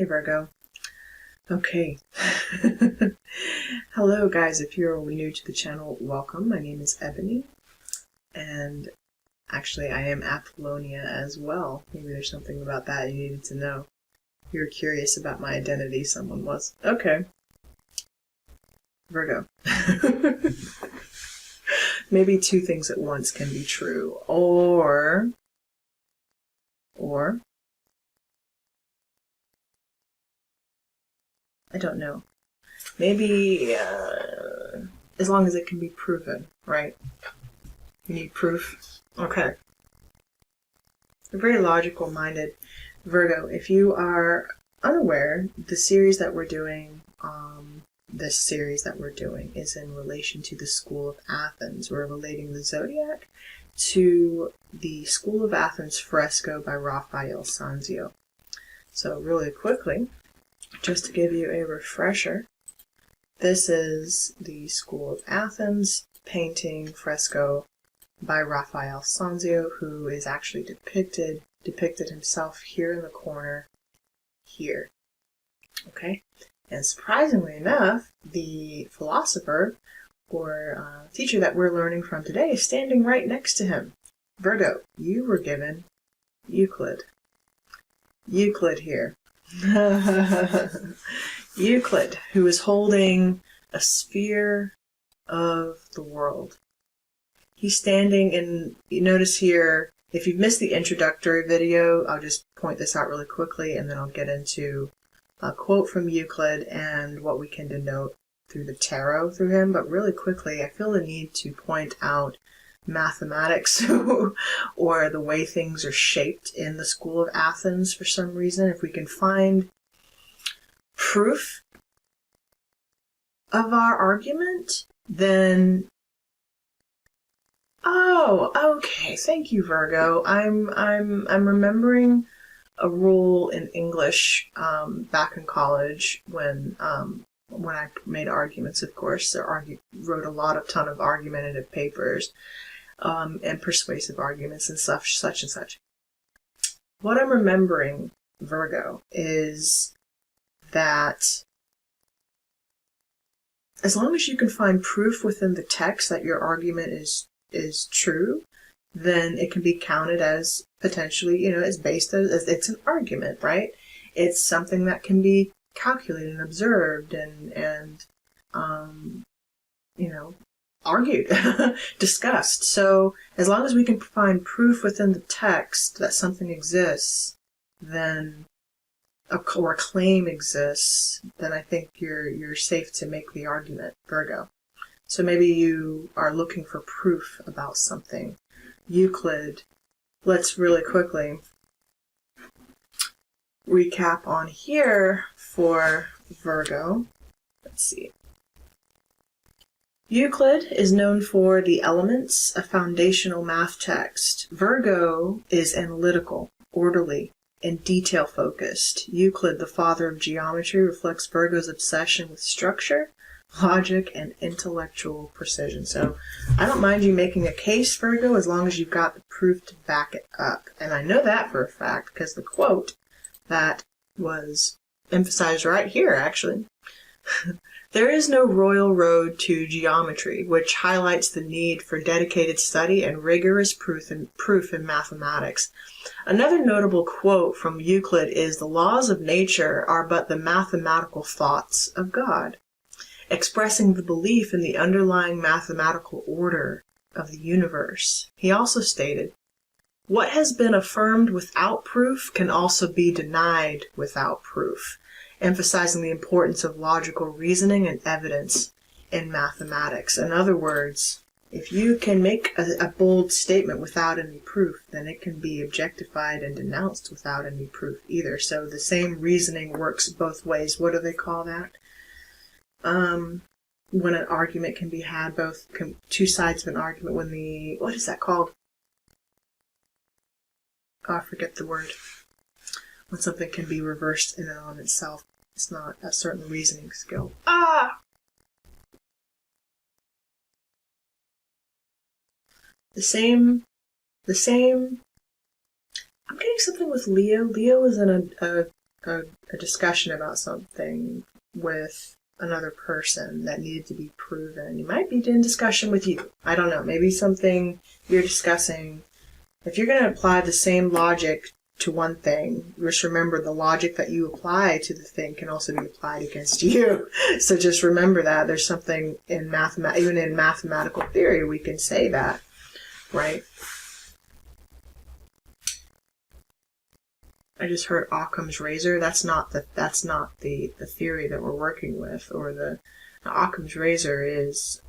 Hey Virgo. Okay. Hello guys, if you're new to the channel, welcome. My name is Ebony, and actually I am Apollonia as well. Maybe there's something about that you needed to know. You were curious about my identity, someone was. Okay. Virgo. Maybe two things at once can be true, or I don't know. Maybe as long as it can be proven, right? You need proof. Okay. You're very logical-minded, Virgo. If you are unaware, the series that we're doing, is in relation to the School of Athens. We're relating the zodiac to the School of Athens fresco by Raphael Sanzio. So really quickly, just to give you a refresher, this is the School of Athens painting fresco by Raphael Sanzio, who is actually depicted himself here in the corner here. Okay? And surprisingly enough, the philosopher or teacher that we're learning from today is standing right next to him. Virgo, you were given Euclid. Euclid here. Euclid, who is holding a sphere of the world. He's standing in, you notice here, if you've missed the introductory video, I'll just point this out really quickly and then I'll get into a quote from Euclid and what we can denote through the tarot through him. But really quickly, I feel the need to point out mathematics or the way things are shaped in the School of Athens for some reason. If we can find proof of our argument, then okay, thank you, Virgo. I'm remembering a rule in English back in college when I made arguments. Of course, wrote a ton of argumentative papers and persuasive arguments and such and such. What I'm remembering, Virgo, is that as long as you can find proof within the text that your argument is true, then it can be counted as potentially, as based as it's an argument, right? It's something that can be calculated and observed and argued, discussed. So as long as we can find proof within the text that something exists, then or a claim exists, then I think you're safe to make the argument, Virgo. So maybe you are looking for proof about something. Euclid, let's really quickly recap on here for Virgo. Let's see. Euclid is known for the Elements, a foundational math text. Virgo is analytical, orderly, and detail-focused. Euclid, the father of geometry, reflects Virgo's obsession with structure, logic, and intellectual precision. So I don't mind you making a case, Virgo, as long as you've got the proof to back it up. And I know that for a fact because the quote that was emphasized right here, actually. There is no royal road to geometry, which highlights the need for dedicated study and rigorous proof in mathematics. Another notable quote from Euclid is, "The laws of nature are but the mathematical thoughts of God," expressing the belief in the underlying mathematical order of the universe. He also stated, "What has been affirmed without proof can also be denied without proof," emphasizing the importance of logical reasoning and evidence in mathematics. In other words, if you can make a bold statement without any proof, then it can be objectified and denounced without any proof either. So the same reasoning works both ways. What do they call that? When an argument can be had, two sides of an argument, what is that called? Oh, I forget the word. When something can be reversed in and on itself. It's not a certain reasoning skill. The same, I'm getting something with Leo. Leo is in a a discussion about something with another person that needed to be proven. You might be in discussion with you. I don't know. Maybe something you're discussing. If you're going to apply the same logic to one thing, just remember the logic that you apply to the thing can also be applied against you. So just remember that there's something in even in mathematical theory, we can say that, right? I just heard Occam's razor. That's not the theory that we're working with, or the Occam's razor is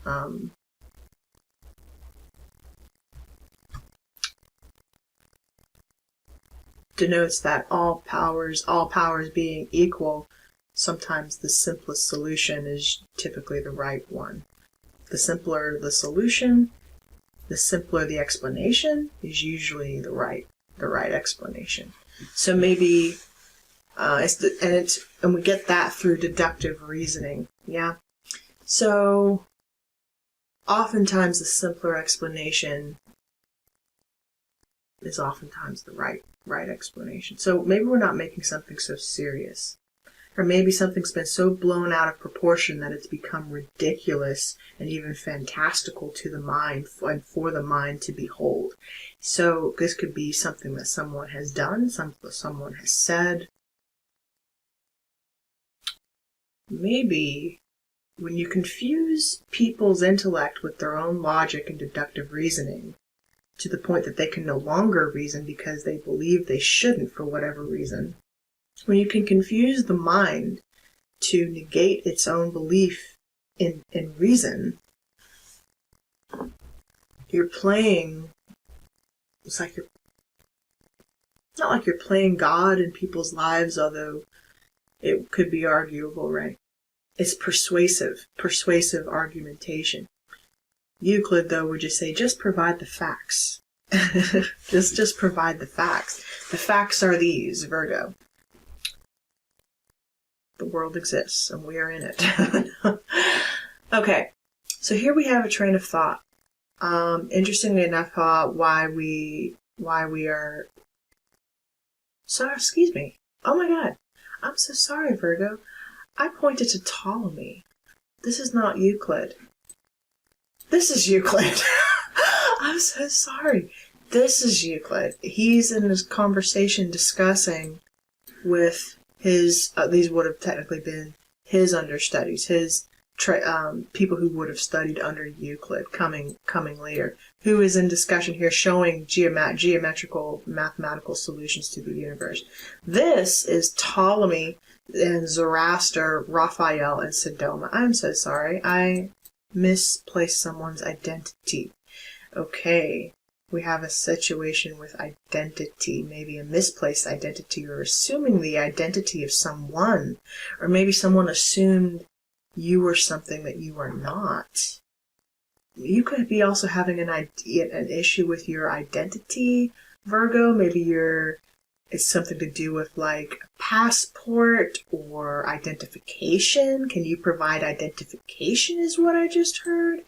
denotes that all powers being equal, sometimes the simplest solution is typically the right one. The simpler the solution, the simpler the explanation is usually the right explanation. So maybe and we get that through deductive reasoning. Yeah. So oftentimes the simpler explanation is oftentimes the right explanation. So maybe we're not making something so serious. Or maybe something's been so blown out of proportion that it's become ridiculous and even fantastical to the mind and for the mind to behold. So this could be something that someone has done, someone has said. Maybe when you confuse people's intellect with their own logic and deductive reasoning to the point that they can no longer reason because they believe they shouldn't for whatever reason, when you can confuse the mind to negate its own belief in reason, you're playing, it's like not like you're playing God in people's lives, although it could be arguable, right? It's persuasive argumentation. Euclid, though, would just say, just provide the facts. just provide the facts. The facts are these, Virgo. The world exists, and we are in it. Okay, so here we have a train of thought. Interestingly enough, why we are... Sorry, excuse me. Oh my God. I'm so sorry, Virgo. I pointed to Ptolemy. This is not Euclid. This is Euclid. I'm so sorry. This is Euclid. He's in this conversation discussing with his, these would have technically been his understudies, his people who would have studied under Euclid coming later, who is in discussion here showing geometrical mathematical solutions to the universe. This is Ptolemy and Zoroaster, Raphael, and Sodoma. I'm so sorry. I misplaced someone's identity. Okay. We have a situation with identity, maybe a misplaced identity, or assuming the identity of someone, or maybe someone assumed you were something that you are not. You could be also having an issue with your identity, Virgo. Maybe it's something to do with like a passport or identification. Can you provide identification is what I just heard.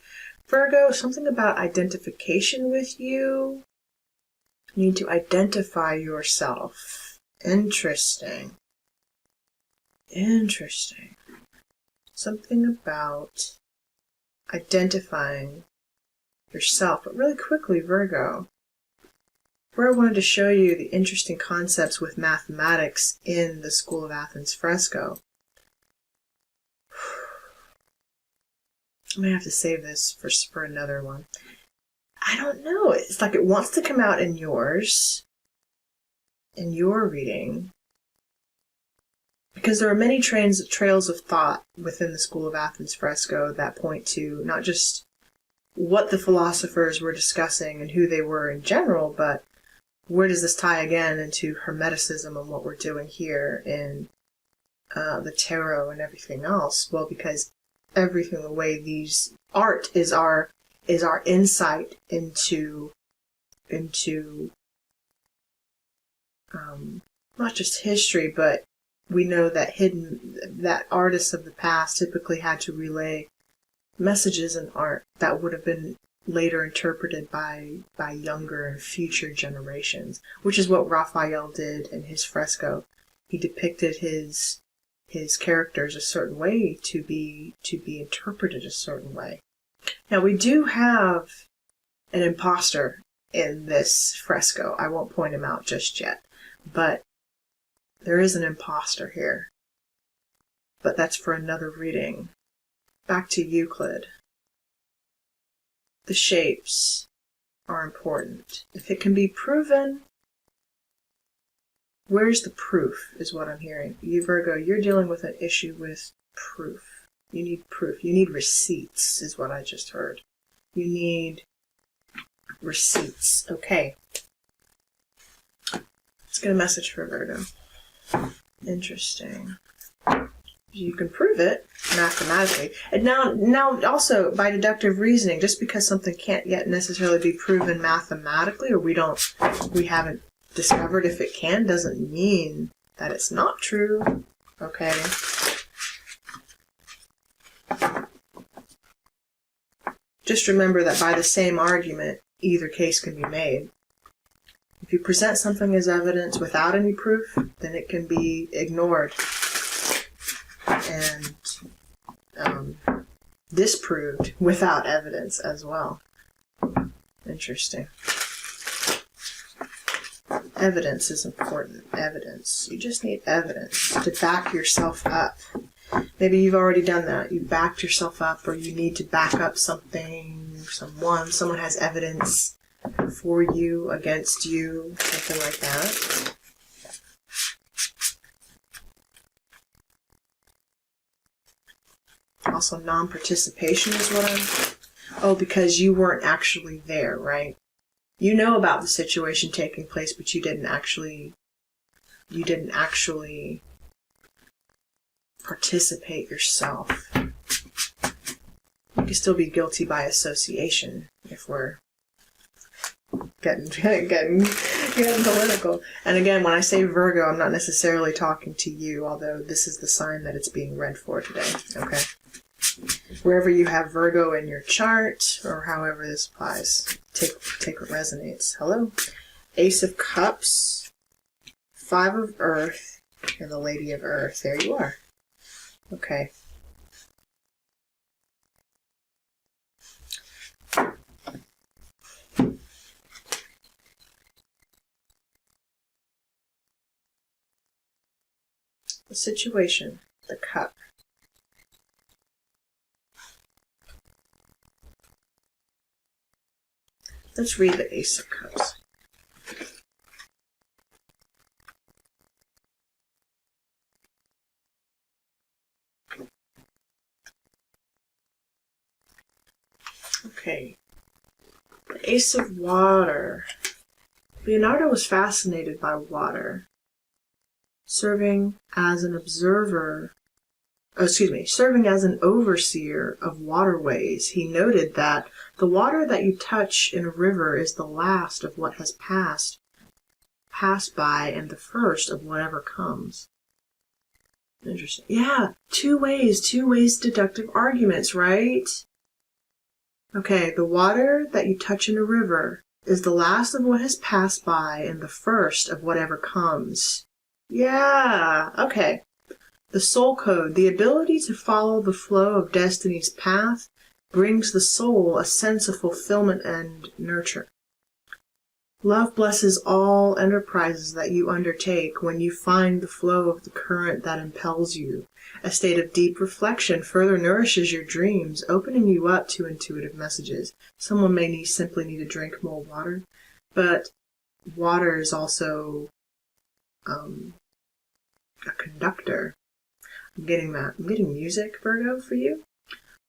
Virgo, something about identification with you. You need to identify yourself. Interesting. Something about identifying yourself. But really quickly, Virgo, where I wanted to show you the interesting concepts with mathematics in the School of Athens fresco. I may have to save this for another one. I don't know. It's like it wants to come out in yours, in your reading, because there are many trails of thought within the School of Athens fresco that point to not just what the philosophers were discussing and who they were in general, but where does this tie again into Hermeticism and what we're doing here in the tarot and everything else? Well, because everything, the way these art is our insight into not just history, but we know that artists of the past typically had to relay messages in art that would have been later interpreted by younger and future generations, which is what Raphael did in his fresco. He depicted his characters a certain way to be interpreted a certain way. Now we do have an imposter in this fresco. I won't point him out just yet, but there is an imposter here. But that's for another reading. Back to Euclid. The shapes are important. If it can be proven, where's the proof is what I'm hearing. You, Virgo, you're dealing with an issue with proof. You need proof. You need receipts is what I just heard. You need receipts. Okay. Let's get a message for Virgo. Interesting. You can prove it mathematically. And now also by deductive reasoning, just because something can't yet necessarily be proven mathematically, or we haven't discovered if it can, doesn't mean that it's not true. Okay. Just remember that by the same argument, either case can be made. If you present something as evidence without any proof, then it can be ignored and disproved without evidence as well. Interesting. Evidence is important. Evidence. You just need evidence to back yourself up. Maybe you've already done that. You backed yourself up, or you need to back up something, someone has evidence for you, against you, something like that. Also, non-participation is what because you weren't actually there, right? You know about the situation taking place, but you didn't actually participate yourself. You can still be guilty by association if we're getting political. And again, when I say Virgo, I'm not necessarily talking to you, although this is the sign that it's being read for today. Okay. Wherever you have Virgo in your chart, or however this applies, take what resonates. Hello. Ace of Cups, Five of Earth, and the Lady of Earth. There you are. Okay. The situation, the cup. Let's read the Ace of Cups. Okay. The Ace of Water. Leonardo was fascinated by water, serving as an overseer of waterways. He noted that the water that you touch in a river is the last of what has passed by and the first of whatever comes. Interesting. Yeah, two ways deductive arguments, right? Okay, the water that you touch in a river is the last of what has passed by and the first of whatever comes. Yeah, okay. The soul code, the ability to follow the flow of destiny's path, brings the soul a sense of fulfillment and nurture. Love blesses all enterprises that you undertake when you find the flow of the current that impels you. A state of deep reflection further nourishes your dreams, opening you up to intuitive messages. Someone may simply need to drink more water, but water is also a conductor. I'm getting that. I'm getting music, Virgo, for you.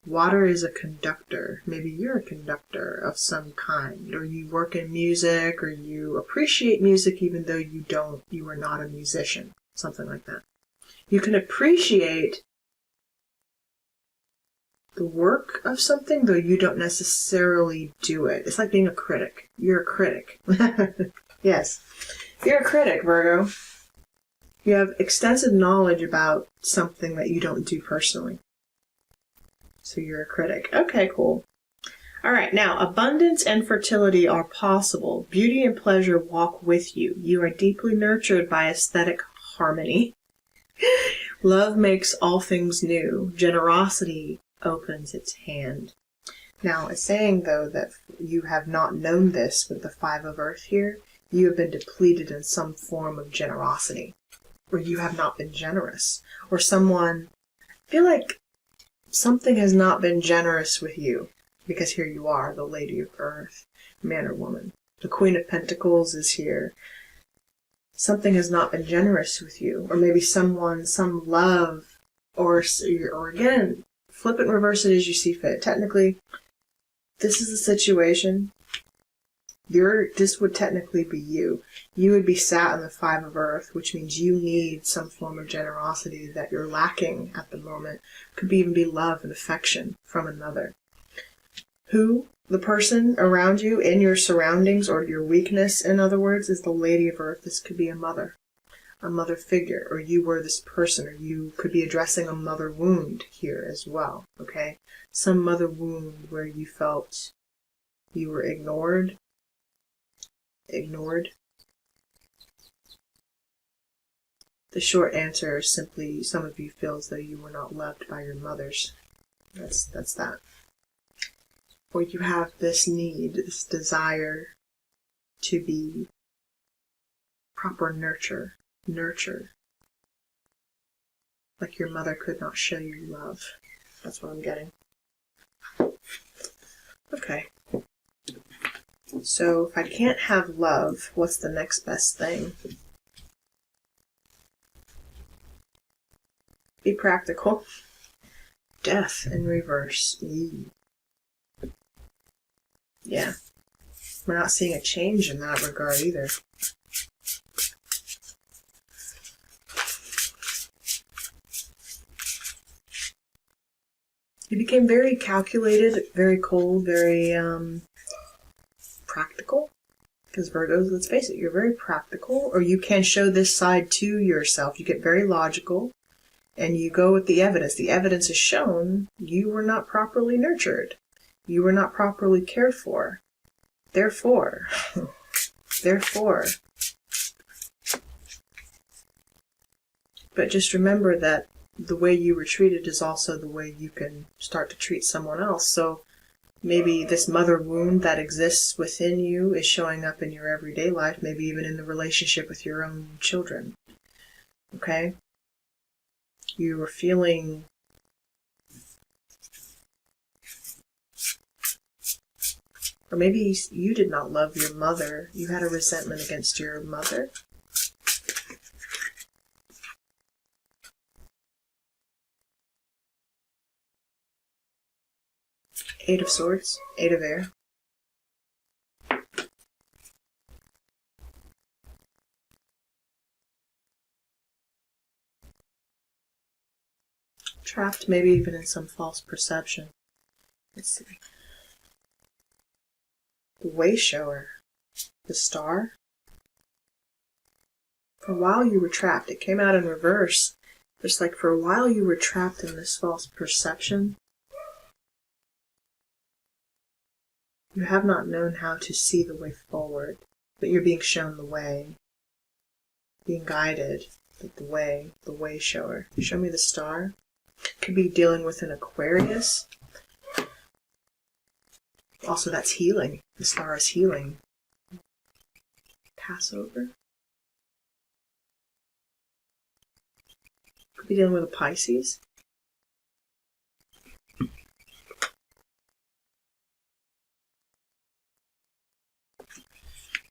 Water is a conductor. Maybe you're a conductor of some kind, or you work in music, or you appreciate music even though you are not a musician. Something like that. You can appreciate the work of something, though you don't necessarily do it. It's like being a critic. You're a critic. Yes. You're a critic, Virgo. You have extensive knowledge about something that you don't do personally. So you're a critic. Okay, cool. All right, now, abundance and fertility are possible. Beauty and pleasure walk with you. You are deeply nurtured by aesthetic harmony. Love makes all things new. Generosity opens its hand. Now, it's saying, though, that you have not known this with the Five of Earth here. You have been depleted in some form of generosity. Or you have not been generous. Or someone, I feel like something has not been generous with you. Because here you are, the Lady of Earth, man or woman. The Queen of Pentacles is here. Something has not been generous with you. Or maybe someone, some love, or again, flip it and reverse it as you see fit. Technically, this is a situation. This would technically be you. You would be sat in the Five of Earth, which means you need some form of generosity that you're lacking at the moment. Could even be love and affection from another. Who? The person around you, in your surroundings, or your weakness, in other words, is the Lady of Earth. This could be a mother figure, or you were this person, or you could be addressing a mother wound here as well, okay? Some mother wound where you felt you were ignored. The short answer is simply some of you feel as though you were not loved by your mothers. That's that. Or you have this need, this desire to be proper nurtured. Like your mother could not show you love. That's what I'm getting. Okay. So if I can't have love, what's the next best thing? Be practical. Death in reverse. Yeah. We're not seeing a change in that regard either. You became very calculated, very cold, very practical. Because Virgos, let's face it, you're very practical, or you can show this side to yourself. You get very logical, and you go with the evidence. The evidence has shown you were not properly nurtured. You were not properly cared for. Therefore, but just remember that the way you were treated is also the way you can start to treat someone else. So maybe this mother wound that exists within you is showing up in your everyday life, maybe even in the relationship with your own children. Okay? You were feeling or maybe you did not love your mother. You had a resentment against your mother. Eight of Swords, Eight of Air. Trapped, maybe even in some false perception. Let's see. The Way Shower, the Star. For a while you were trapped. It came out in reverse. Just like for a while you were trapped in this false perception. You have not known how to see the way forward, but you're being shown the way. Being guided, like the way shower. Show me the Star. Could be dealing with an Aquarius. Also, that's healing. The Star is healing. Passover. Could be dealing with a Pisces.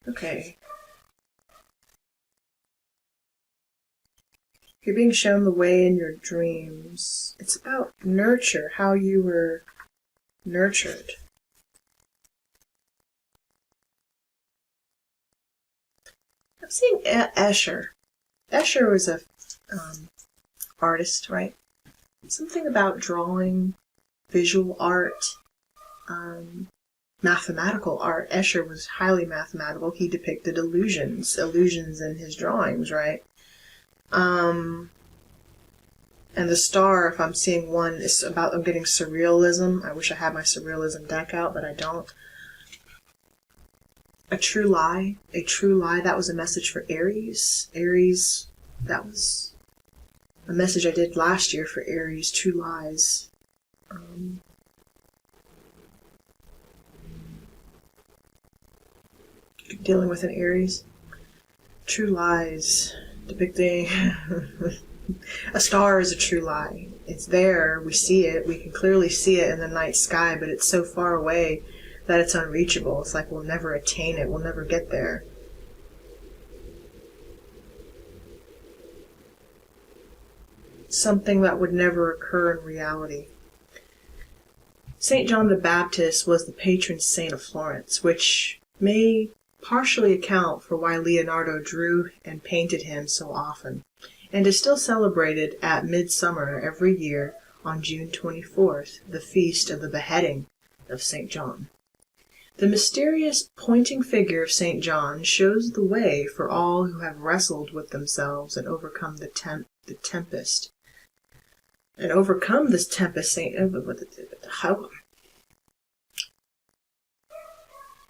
Okay. You're being shown the way in your dreams. It's about nurture, how you were nurtured. I'm seeing Escher. Escher was a artist, right? Something about drawing, visual art, mathematical art. Escher was highly mathematical. He depicted illusions in his drawings, right? And the Star, if I'm seeing one, is about, I'm getting surrealism. I wish I had my surrealism deck out, but I don't. A true lie, that was a message for Aries. Aries That was a message I did last year for Aries, True Lies. Dealing with an Aries. True lies, depicting a star is a true lie. It's there, we see it, we can clearly see it in the night sky, but it's so far away that it's unreachable. It's like we'll never attain it, we'll never get there. Something that would never occur in reality. St. John the Baptist was the patron saint of Florence, which may partially account for why Leonardo drew and painted him so often, and is still celebrated at midsummer every year on June 24th, the feast of the beheading of St. John. The mysterious pointing figure of St. John shows the way for all who have wrestled with themselves and overcome the tempest. And overcome this tempest,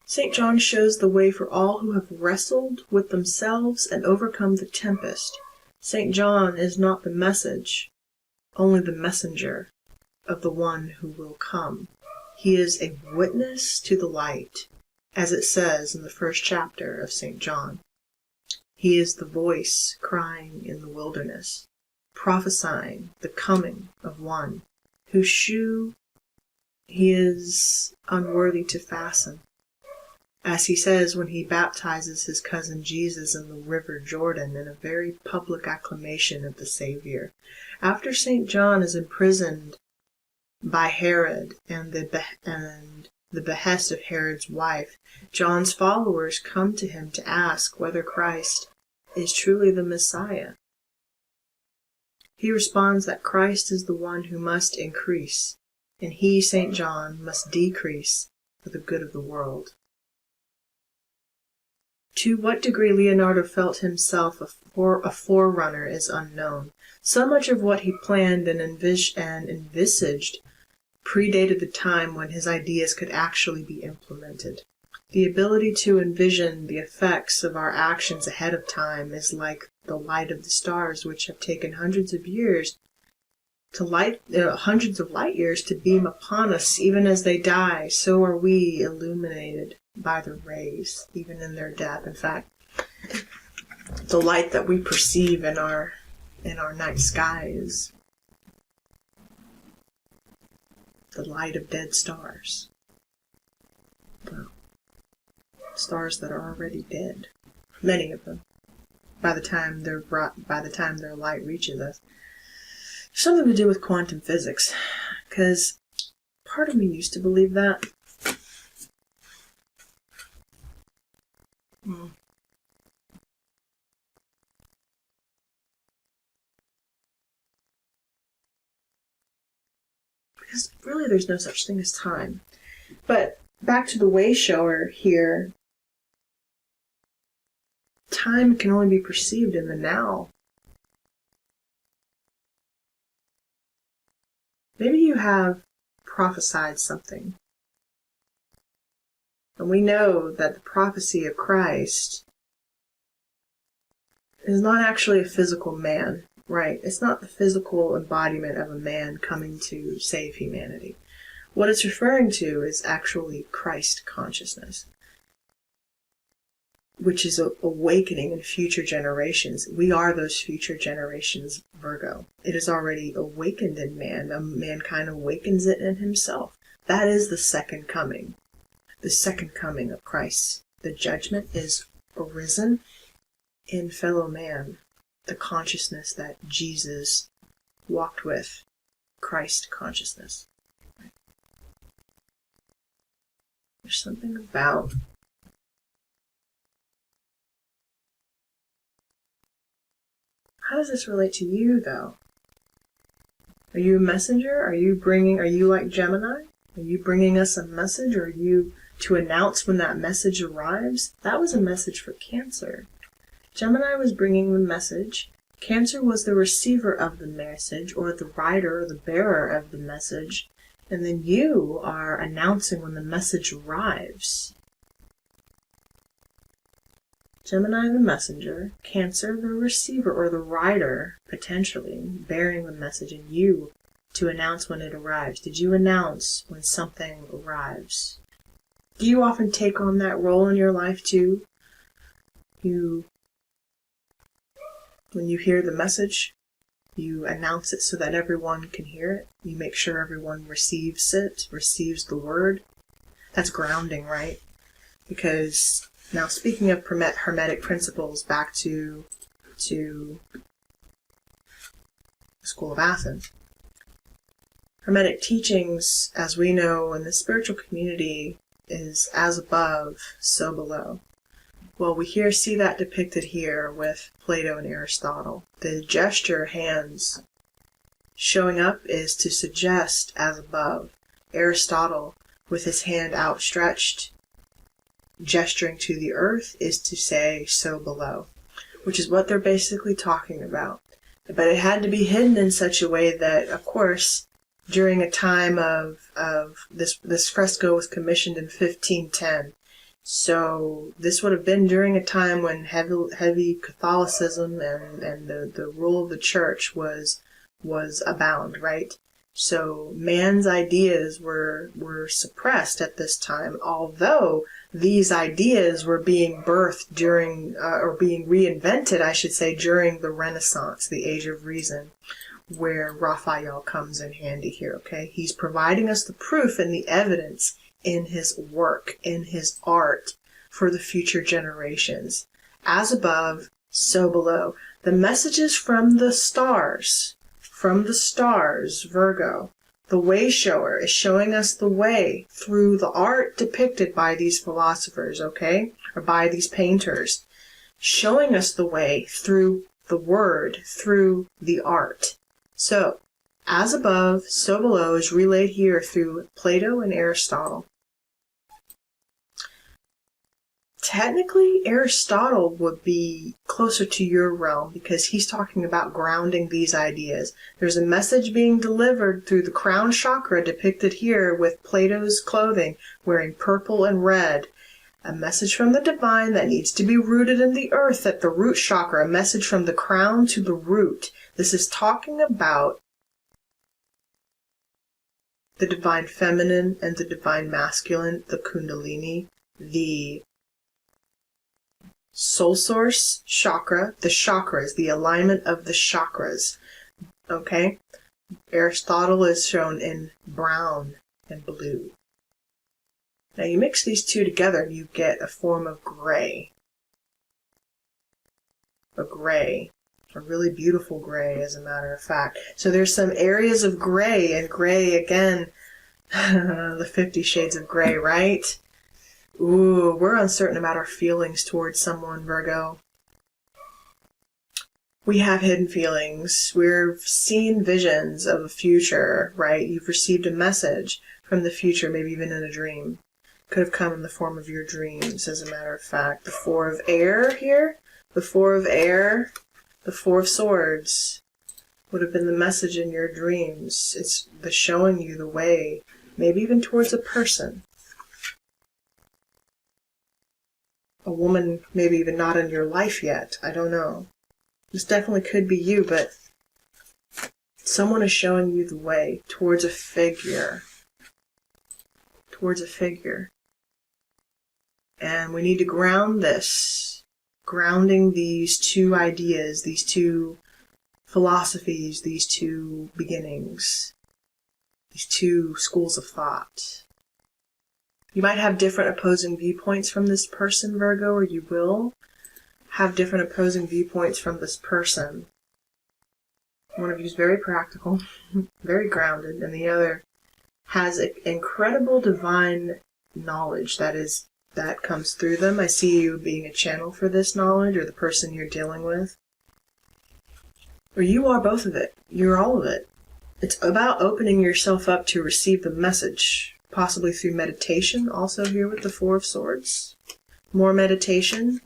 St. John shows the way for all who have wrestled with themselves and overcome the tempest. St. John is not the message, only the messenger of the one who will come. He is a witness to the light, as it says in the first chapter of St. John. He is the voice crying in the wilderness, prophesying the coming of one whose shoe he is unworthy to fasten. As he says when he baptizes his cousin Jesus in the river Jordan in a very public acclamation of the Savior. After St. John is imprisoned by Herod and the behest of Herod's wife, John's followers come to him to ask whether Christ is truly the Messiah. He responds that Christ is the one who must increase, and he, St. John, must decrease for the good of the world. To what degree Leonardo felt himself a forerunner is unknown. So much of what he planned and envisaged predated the time when his ideas could actually be implemented. The ability to envision the effects of our actions ahead of time is like the light of the stars, which have taken hundreds of light years to beam upon us. Even as they die, so are we illuminated by the rays, even in their death. In fact, the light that we perceive in our night sky is the light of dead stars. Well, stars that are already dead, many of them, by the time their light reaches us. Something to do with quantum physics, because part of me used to believe that. Because really there's no such thing as time. But back to the way shower here, time can only be perceived in the now. Maybe you have prophesied something. And we know that the prophecy of Christ is not actually a physical man, right? It's not the physical embodiment of a man coming to save humanity. What it's referring to is actually Christ consciousness, which is awakening in future generations. We are those future generations, Virgo. It is already awakened in man. Mankind awakens it in himself. That is the second coming. The second coming of Christ. The judgment is arisen in fellow man. The consciousness that Jesus walked with. Christ consciousness. There's something about how does this relate to you, though? Are you a messenger? Are you like Gemini? Are you bringing us a message, or are you to announce when that message arrives? That was a message for Cancer. Gemini was bringing the message. Cancer was the receiver of the message, or the writer, or the bearer of the message. And then you are announcing when the message arrives. Gemini, the messenger. Cancer, the receiver or the rider, potentially, bearing the message, and you to announce when it arrives. Did you announce when something arrives? Do you often take on that role in your life too? When you hear the message, you announce it so that everyone can hear it. You make sure everyone receives it, receives the word. That's grounding, right? Because now, speaking of Hermetic principles, back to the School of Athens. Hermetic teachings, as we know in the spiritual community, is as above, so below. Well, we see that depicted here with Plato and Aristotle. The gesture, hands, showing up is to suggest as above. Aristotle, with his hand outstretched, gesturing to the earth, is to say so below, which is what they're basically talking about. But it had to be hidden in such a way that, of course, during a time of this fresco was commissioned in 1510. So this would have been during a time when heavy Catholicism and the rule of the church was abound, right? So man's ideas were suppressed at this time, although these ideas were being birthed during, or being reinvented, I should say, during the Renaissance, the Age of Reason, where Raphael comes in handy here, okay? He's providing us the proof and the evidence in his work, in his art, for the future generations. As above, so below. The messages from the stars, Virgo, the way shower, is showing us the way through the art depicted by these philosophers, okay? Or by these painters. Showing us the way through the word, through the art. So, as above, so below is relayed here through Plato and Aristotle. Technically, Aristotle would be closer to your realm because he's talking about grounding these ideas. There's a message being delivered through the crown chakra depicted here with Plato's clothing, wearing purple and red. A message from the divine that needs to be rooted in the earth at the root chakra. A message from the crown to the root. This is talking about the divine feminine and the divine masculine, the kundalini, the soul source chakra, the chakras, the alignment of the chakras. Okay? Aristotle is shown in brown and blue. Now you mix these two together and you get a form of gray. A really beautiful gray, as a matter of fact. So there's some areas of gray, and gray, again, the 50 Shades of Gray, right? Ooh, we're uncertain about our feelings towards someone, Virgo. We have hidden feelings. We're seeing visions of a future, right? You've received a message from the future, maybe even in a dream. Could have come in the form of your dreams, as a matter of fact. The Four of Air here, the Four of Air, the Four of Swords would have been the message in your dreams. It's the showing you the way, maybe even towards a person. A woman, maybe even not in your life yet. I don't know. This definitely could be you, but someone is showing you the way towards a figure. Towards a figure. And we need to ground this. Grounding these two ideas, these two philosophies, these two beginnings, these two schools of thought. You might have different opposing viewpoints from this person, Virgo, or you will have different opposing viewpoints from this person. One of you is very practical, very grounded, and the other has incredible divine knowledge that comes through them. I see you being a channel for this knowledge, or the person you're dealing with. Or you are both of it. You're all of it. It's about opening yourself up to receive the message. Possibly through meditation, also here with the Four of Swords. More meditation.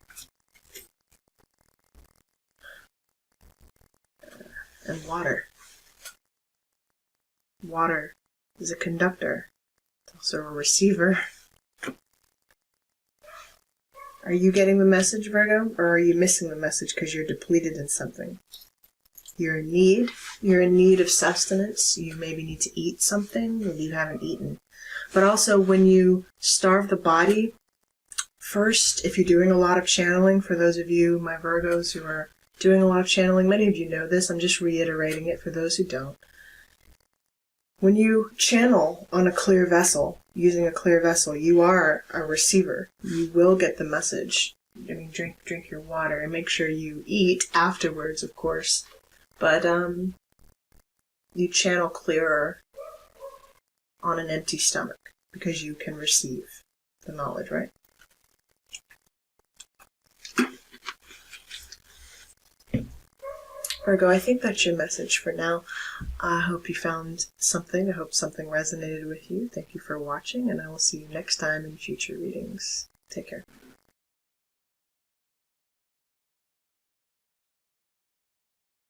And water. Water is a conductor. It's also a receiver. Are you getting the message, Virgo, or are you missing the message because you're depleted in something? You're in need. You're in need of sustenance. You maybe need to eat something. Maybe you haven't eaten. But also, when you starve the body, first, if you're doing a lot of channeling, for those of you, my Virgos, who are doing a lot of channeling, many of you know this, I'm just reiterating it for those who don't. When you channel on a clear vessel, using a clear vessel, you are a receiver. You will get the message. I mean, drink your water and make sure you eat afterwards, of course. But you channel clearer on an empty stomach because you can receive the knowledge, right? Virgo, I think that's your message for now. I hope you found something. I hope something resonated with you. Thank you for watching, and I will see you next time in future readings. Take care.